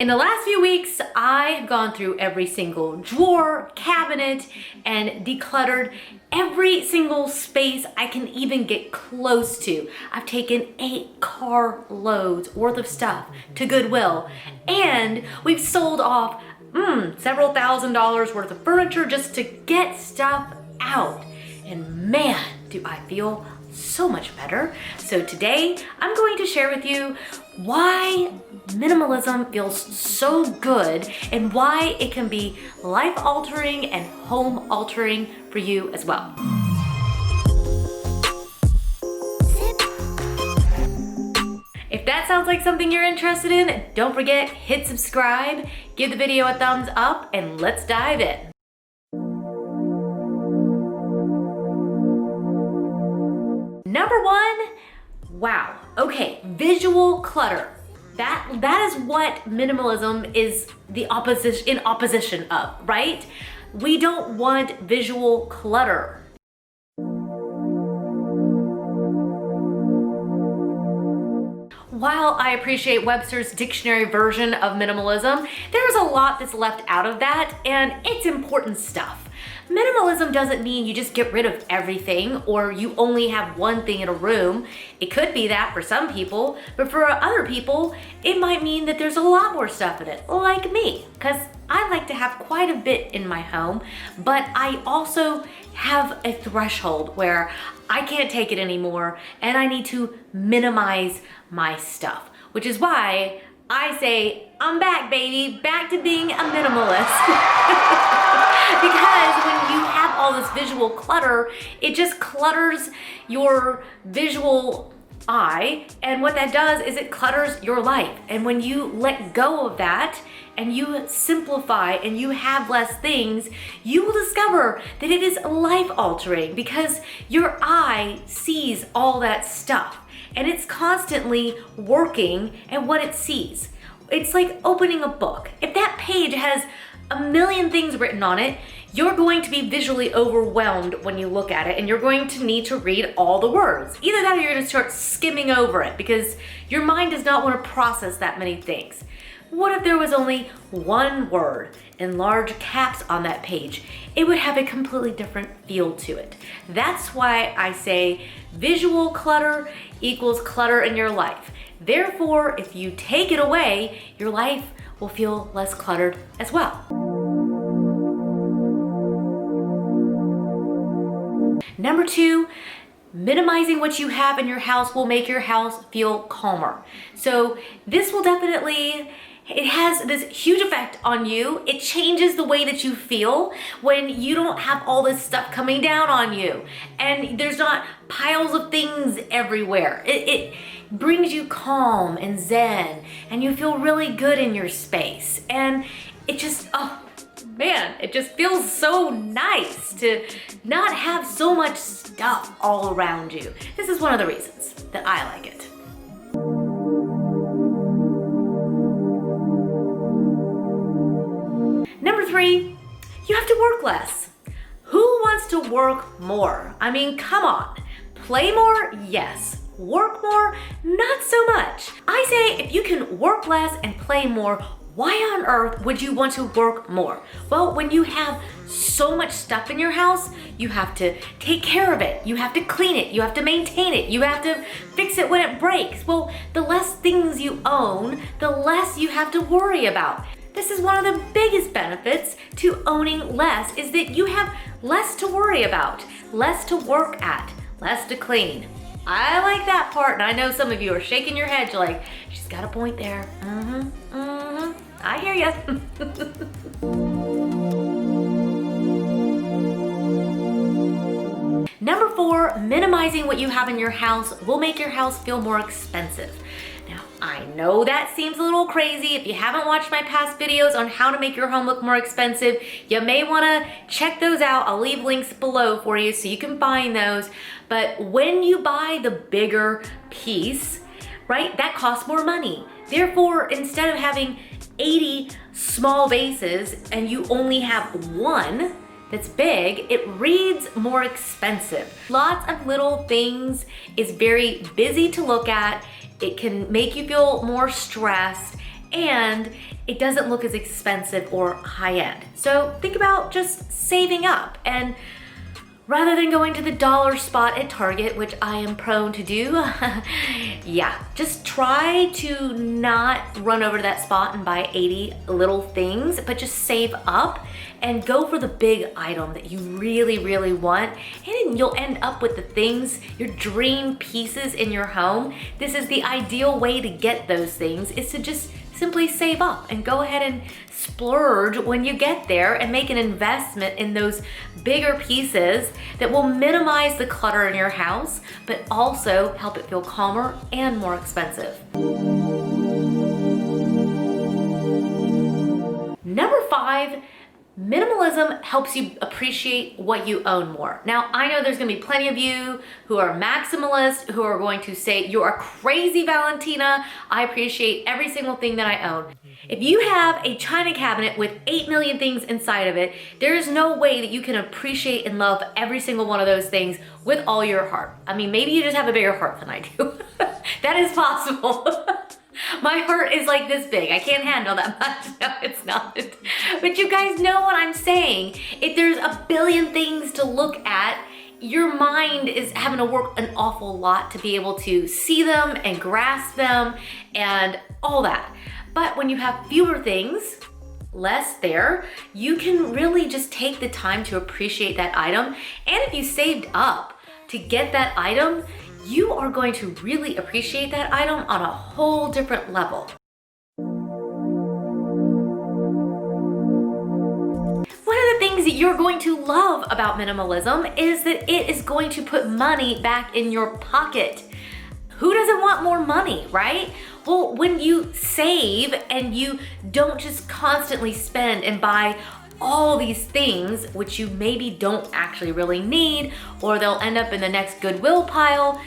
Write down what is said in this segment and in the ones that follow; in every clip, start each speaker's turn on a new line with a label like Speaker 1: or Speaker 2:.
Speaker 1: In the last few weeks, I've gone through every single drawer, cabinet, and decluttered every single space I can even get close to. I've taken 8 car loads worth of stuff to Goodwill, and we've sold off several $1,000s worth of furniture just to get stuff out. And man, do I feel so much better. So today, I'm going to share with you why minimalism feels so good and why it can be life-altering and home-altering for you as well. If that sounds like something you're interested in, don't forget, hit subscribe, give the video a thumbs up, and let's dive in. Number 1, wow, okay, visual clutter. That is what minimalism is in opposition of, right? We don't want visual clutter. While I appreciate Webster's dictionary version of minimalism, there's a lot that's left out of that, and it's important stuff. Minimalism doesn't mean you just get rid of everything or you only have one thing in a room. It could be that for some people, but for other people, it might mean that there's a lot more stuff in it, like me, because I like to have quite a bit in my home, but I also have a threshold where I can't take it anymore and I need to minimize my stuff, which is why I say, I'm back, baby, back to being a minimalist. Because when you have all this visual clutter, it just clutters your visual eye, and what that does is it clutters your life. And when you let go of that and you simplify and you have less things, you will discover that it is life-altering because your eye sees all that stuff and it's constantly working at what it sees. It's like opening a book. If that page has a million things written on it, you're going to be visually overwhelmed when you look at it and you're going to need to read all the words. Either that or you're gonna start skimming over it because your mind does not want to process that many things. What if there was only one word in large caps on that page? It would have a completely different feel to it. That's why I say visual clutter equals clutter in your life. Therefore, if you take it away, your life will feel less cluttered as well. Number 2, minimizing what you have in your house will make your house feel calmer. So this will definitely, it has this huge effect on you. It changes the way that you feel when you don't have all this stuff coming down on you and there's not piles of things everywhere. It brings you calm and zen and you feel really good in your space. And it just, oh man, it just feels so nice to not have so much stuff all around you. This is one of the reasons that I like it. Number 3, you have to work less. Who wants to work more? I mean, come on. Play more? Yes. Work more? Not so much. I say if you can work less and play more, why on earth would you want to work more? Well, when you have so much stuff in your house, you have to take care of it. You have to clean it. You have to maintain it. You have to fix it when it breaks. Well, the less things you own, the less you have to worry about. This is one of the biggest benefits to owning less is that you have less to worry about, less to work at, less to clean. I like that part, and I know some of you are shaking your head. You're like, she's got a point there. I hear ya. Number 4, minimizing what you have in your house will make your house feel more expensive. Now, I know that seems a little crazy. If you haven't watched my past videos on how to make your home look more expensive, you may want to check those out. I'll leave links below for you so you can find those. But when you buy the bigger piece, right, that costs more money. Therefore, instead of having 80 small vases and you only have one that's big, it reads more expensive. Lots of little things is very busy to look at. It can make you feel more stressed, and it doesn't look as expensive or high-end. So think about just saving up, and rather than going to the dollar spot at Target, which I am prone to do, yeah, just try to not run over to that spot and buy 80 little things, but just save up and go for the big item that you really, really want. And you'll end up with the things, your dream pieces in your home. This is the ideal way to get those things, is to just simply save up and go ahead and splurge when you get there and make an investment in those bigger pieces that will minimize the clutter in your house, but also help it feel calmer and more expensive. Number 5, minimalism helps you appreciate what you own more. Now, I know there's gonna be plenty of you who are maximalist, who are going to say, you are crazy, Valentina. I appreciate every single thing that I own. If you have a china cabinet with 8 million things inside of it, there is no way that you can appreciate and love every single one of those things with all your heart. I mean, maybe you just have a bigger heart than I do. That is possible. My heart is like this big. I can't handle that much. No, it's not. But you guys know what I'm saying. If there's a billion things to look at, your mind is having to work an awful lot to be able to see them and grasp them and all that. But when you have fewer things, less there, you can really just take the time to appreciate that item. And if you saved up to get that item, you are going to really appreciate that item on a whole different level. One of the things that you're going to love about minimalism is that it is going to put money back in your pocket. Who doesn't want more money, right? Well, when you save and you don't just constantly spend and buy all these things, which you maybe don't actually really need, or they'll end up in the next Goodwill pile.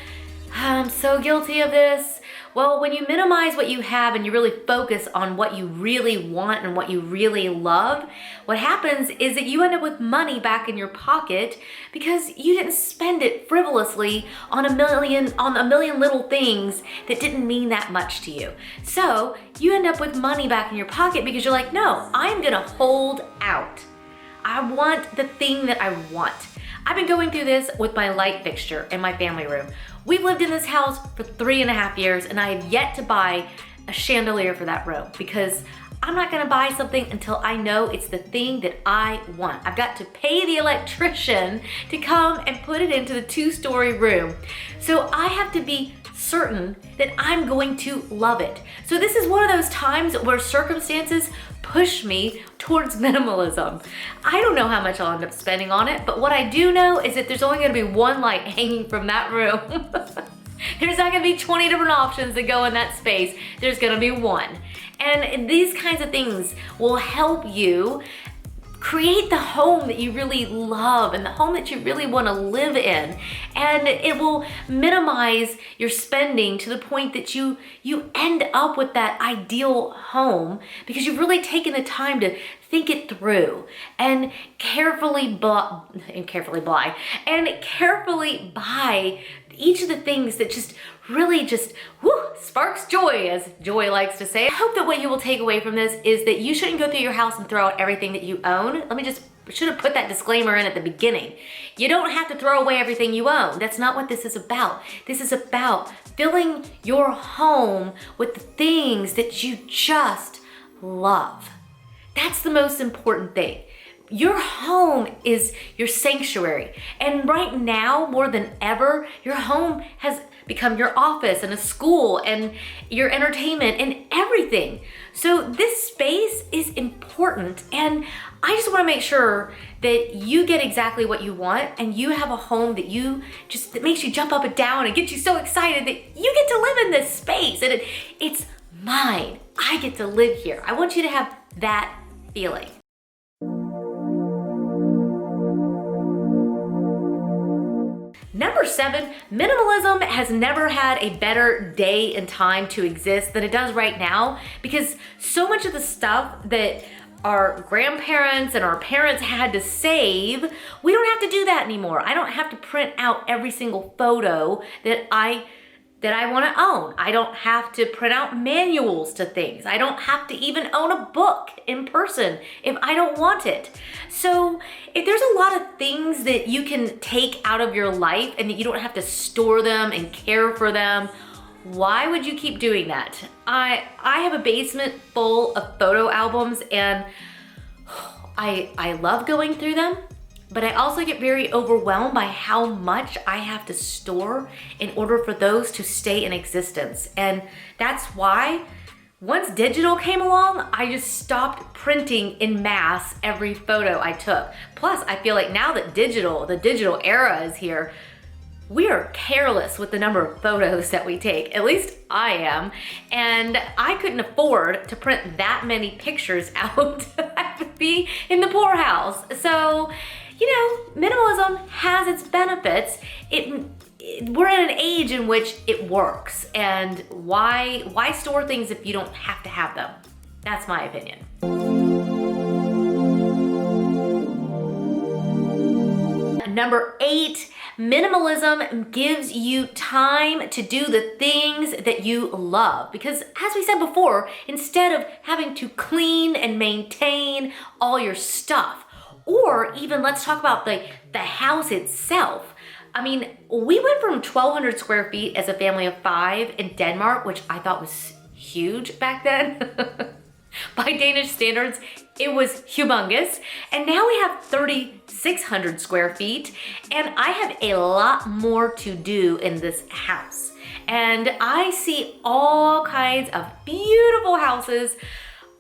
Speaker 1: I'm so guilty of this. Well, when you minimize what you have and you really focus on what you really want and what you really love, what happens is that you end up with money back in your pocket because you didn't spend it frivolously on a million little things that didn't mean that much to you. So you end up with money back in your pocket because you're like, no, I'm gonna hold out. I want the thing that I want. I've been going through this with my light fixture in my family room. We've lived in this house for 3.5 years and I have yet to buy a chandelier for that room because I'm not gonna buy something until I know it's the thing that I want. I've got to pay the electrician to come and put it into the 2-story room. So I have to be certain that I'm going to love it. So this is one of those times where circumstances push me towards minimalism. I don't know how much I'll end up spending on it, but what I do know is that there's only gonna be one light hanging from that room. There's not gonna be 20 different options that go in that space. There's gonna be one. And these kinds of things will help you create the home that you really love and the home that you really want to live in. And it will minimize your spending to the point that you end up with that ideal home because you've really taken the time to think it through and carefully buy each of the things that just really just sparks joy, as Joy likes to say. I hope that what you will take away from this is that you shouldn't go through your house and throw out everything that you own. Should have put that disclaimer in at the beginning. You don't have to throw away everything you own. That's not what this is about. This is about filling your home with the things that you just love. That's the most important thing. Your home is your sanctuary. And right now, more than ever, your home has become your office and a school and your entertainment and everything. So this space is important. And I just want to make sure that you get exactly what you want and you have a home that makes you jump up and down and gets you so excited that you get to live in this space and it's mine. I get to live here. I want you to have that feeling. Number 7, minimalism has never had a better day and time to exist than it does right now, because so much of the stuff that our grandparents and our parents had to save, we don't have to do that anymore. I don't have to print out every single photo that I that I want to own. I don't have to print out manuals to things. I don't have to even own a book in person if I don't want it. So if there's a lot of things that you can take out of your life and that you don't have to store them and care for them, why would you keep doing that? I have a basement full of photo albums, and I love going through them, but I also get very overwhelmed by how much I have to store in order for those to stay in existence. And that's why once digital came along, I just stopped printing in mass every photo I took. Plus, I feel like now that the digital era is here, we are careless with the number of photos that we take. At least I am. And I couldn't afford to print that many pictures out. I would be in the poorhouse. So, minimalism has its benefits. We're in an age in which it works. And why store things if you don't have to have them? That's my opinion. Number 8, minimalism gives you time to do the things that you love. Because as we said before, instead of having to clean and maintain all your stuff, or even let's talk about the house itself. I mean, we went from 1,200 square feet as a family of 5 in Denmark, which I thought was huge back then. By Danish standards, it was humongous. And now we have 3,600 square feet, and I have a lot more to do in this house. And I see all kinds of beautiful houses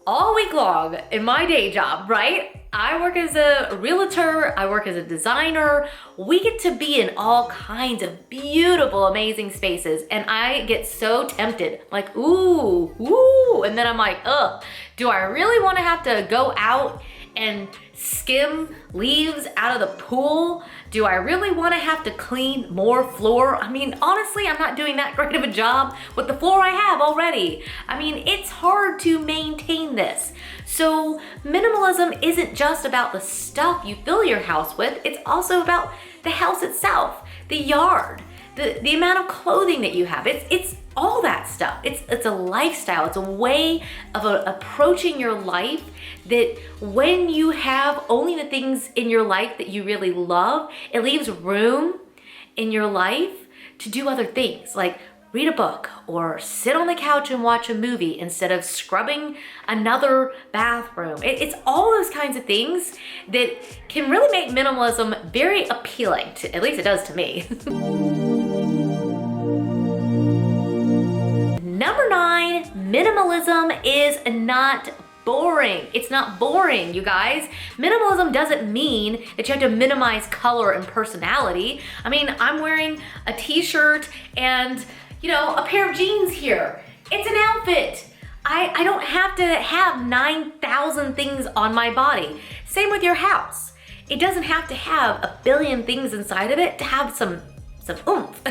Speaker 1: all week long in my day job, right? I work as a realtor, I work as a designer. We get to be in all kinds of beautiful, amazing spaces, and I get so tempted, like, ooh, and then I'm like, ugh, do I really want to have to go out and skim leaves out of the pool? Do I really want to have to clean more floor? I mean, honestly, I'm not doing that great of a job with the floor I have already. I mean, it's hard to maintain this. So minimalism isn't just about the stuff you fill your house with, it's also about the house itself, the yard, the amount of clothing that you have. It's all that stuff. It's a lifestyle. It's a way of approaching your life that when you have only the things in your life that you really love, it leaves room in your life to do other things, like read a book or sit on the couch and watch a movie instead of scrubbing another bathroom. It's all those kinds of things that can really make minimalism very appealing, at least it does to me. Number 9, minimalism is not boring. It's not boring, you guys. Minimalism doesn't mean that you have to minimize color and personality. I mean, I'm wearing a t-shirt and, a pair of jeans here. It's an outfit. I don't have to have 9,000 things on my body. Same with your house. It doesn't have to have a billion things inside of it to have some oomph.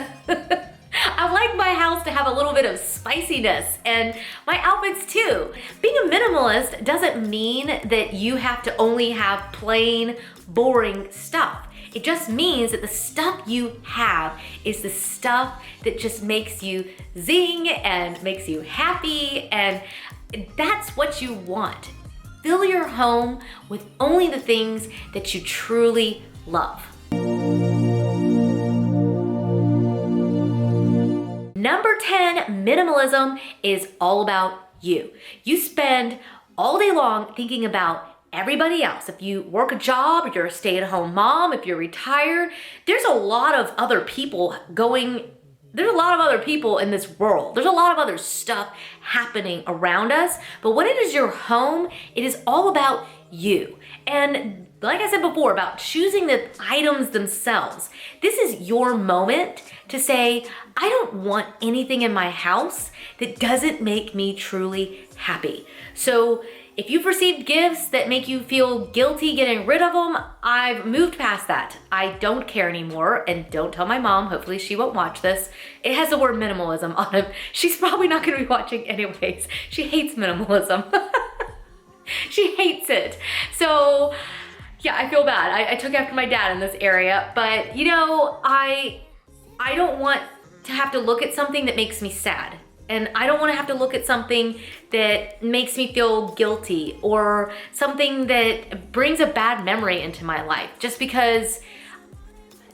Speaker 1: I like my house to have a little bit of spiciness, and my outfits too. Being a minimalist doesn't mean that you have to only have plain, boring stuff. It just means that the stuff you have is the stuff that just makes you zing and makes you happy, and that's what you want. Fill your home with only the things that you truly love. Number 10, minimalism is all about you. You spend all day long thinking about everybody else. If you work a job, if you're a stay-at-home mom, if you're retired, there's a lot of other people in this world. There's a lot of other stuff happening around us. But when it is your home, it is all about you. And like I said before, about choosing the items themselves. This is your moment to say, I don't want anything in my house that doesn't make me truly happy. So if you've received gifts that make you feel guilty getting rid of them, I've moved past that. I don't care anymore, and don't tell my mom, hopefully she won't watch this. It has the word minimalism on it. She's probably not gonna be watching anyways. She hates minimalism. She hates it. So yeah, I feel bad. I took after my dad in this area, but I don't want to have to look at something that makes me sad. And I don't want to have to look at something that makes me feel guilty or something that brings a bad memory into my life just because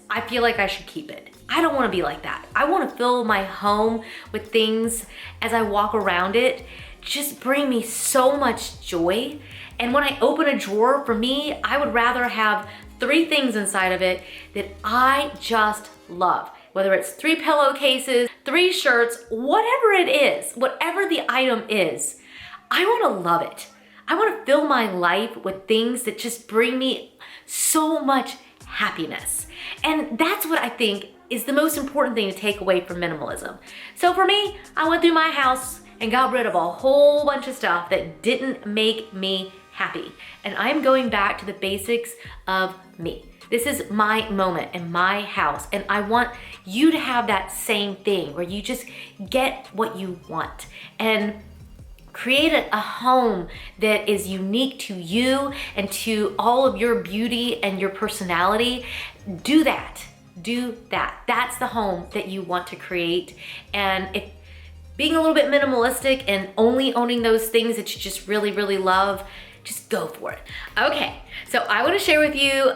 Speaker 1: I feel like I should keep it. I don't want to be like that. I want to fill my home with things as I walk around it, just bring me so much joy. And when I open a drawer, for me, I would rather have 3 things inside of it that I just love. Whether it's 3 pillowcases, 3 shirts, whatever it is, whatever the item is, I want to love it. I want to fill my life with things that just bring me so much happiness. And that's what I think is the most important thing to take away from minimalism. So for me, I went through my house and got rid of a whole bunch of stuff that didn't make me happy. And I'm going back to the basics of me. This is my moment in my house, and I want you to have that same thing where you just get what you want and create a home that is unique to you and to all of your beauty and your personality. Do that. Do that. That's the home that you want to create. And if being a little bit minimalistic and only owning those things that you just really, really love, just go for it. Okay, so I want to share with you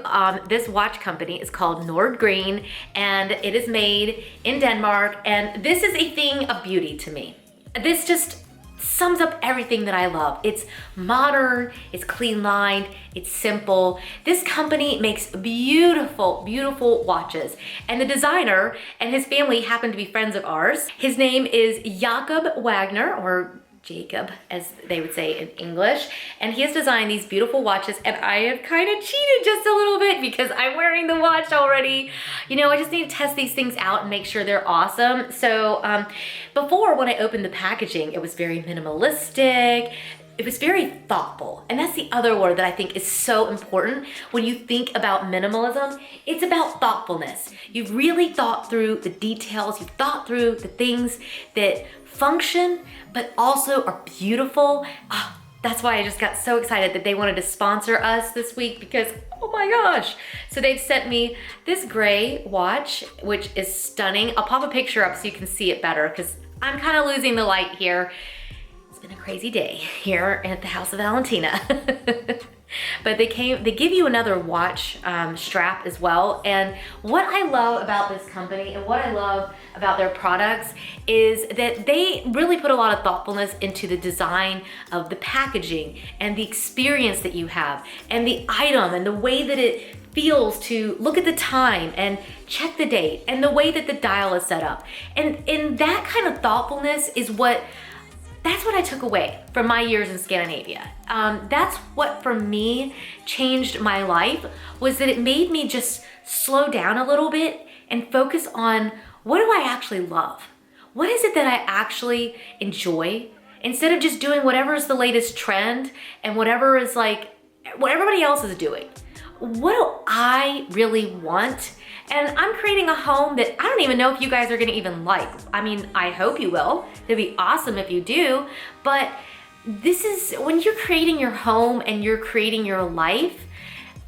Speaker 1: this watch company is called Nordgreen, and it is made in Denmark, and this is a thing of beauty to me. This just sums up everything that I love. It's modern, it's clean lined, it's simple. This company makes beautiful, beautiful watches. And the designer and his family happen to be friends of ours. His name is Jakob Wagner, or Jacob, as they would say in English. And he has designed these beautiful watches, and I have kind of cheated just a little bit because I'm wearing the watch already. You know, I just need to test these things out and make sure they're awesome. So before, when I opened the packaging, it was very minimalistic. It was very thoughtful. And that's the other word that I think is so important when you think about minimalism. It's about thoughtfulness. You've really thought through the details. You've thought through the things that function, but also are beautiful. Oh, that's why I just got so excited that they wanted to sponsor us this week because, oh my gosh. So they've sent me this gray watch, which is stunning. I'll pop a picture up so you can see it better because I'm kind of losing the light here. It's been a crazy day here at the house of Valentina. But they give you another watch strap as well. And what I love about this company and what I love about their products is that they really put a lot of thoughtfulness into the design of the packaging and the experience that you have and the item and the way that it feels to look at the time and check the date and the way that the dial is set up. And that kind of thoughtfulness is that's what I took away from my years in Scandinavia. That's what, for me, changed my life, was that it made me just slow down a little bit and focus on what do I actually love? What is it that I actually enjoy? Instead of just doing whatever is the latest trend and whatever is like, what everybody else is doing. What do I really want? And I'm creating a home that I don't even know if you guys are gonna even like. I mean, I hope you will. It'd be awesome if you do. But this is, when you're creating your home and you're creating your life,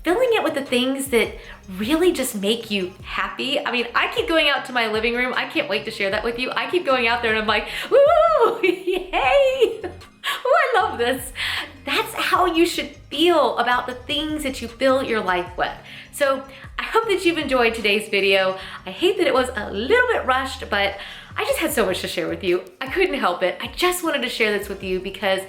Speaker 1: filling it with the things that really just make you happy. I mean, I keep going out to my living room. I can't wait to share that with you. I keep going out there and I'm like, woo, yay. Oh, I love this. That's how you should feel about the things that you fill your life with. So I hope that you've enjoyed today's video. I hate that it was a little bit rushed, but I just had so much to share with you. I couldn't help it. I just wanted to share this with you because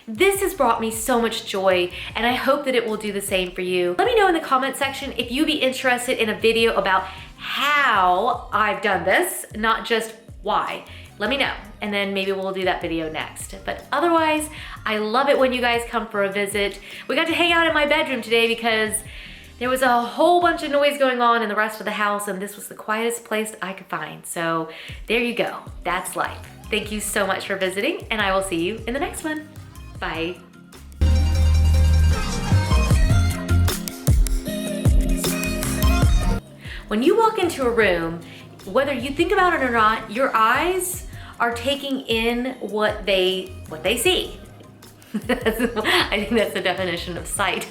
Speaker 1: this has brought me so much joy, and I hope that it will do the same for you. Let me know in the comment section if you'd be interested in a video about how I've done this, not just why. Let me know, and then maybe we'll do that video next. But otherwise, I love it when you guys come for a visit. We got to hang out in my bedroom today because there was a whole bunch of noise going on in the rest of the house, and this was the quietest place I could find. So there you go. That's life. Thank you so much for visiting, and I will see you in the next one. Bye. When you walk into a room, whether you think about it or not, your eyes are taking in what they see. I think that's the definition of sight.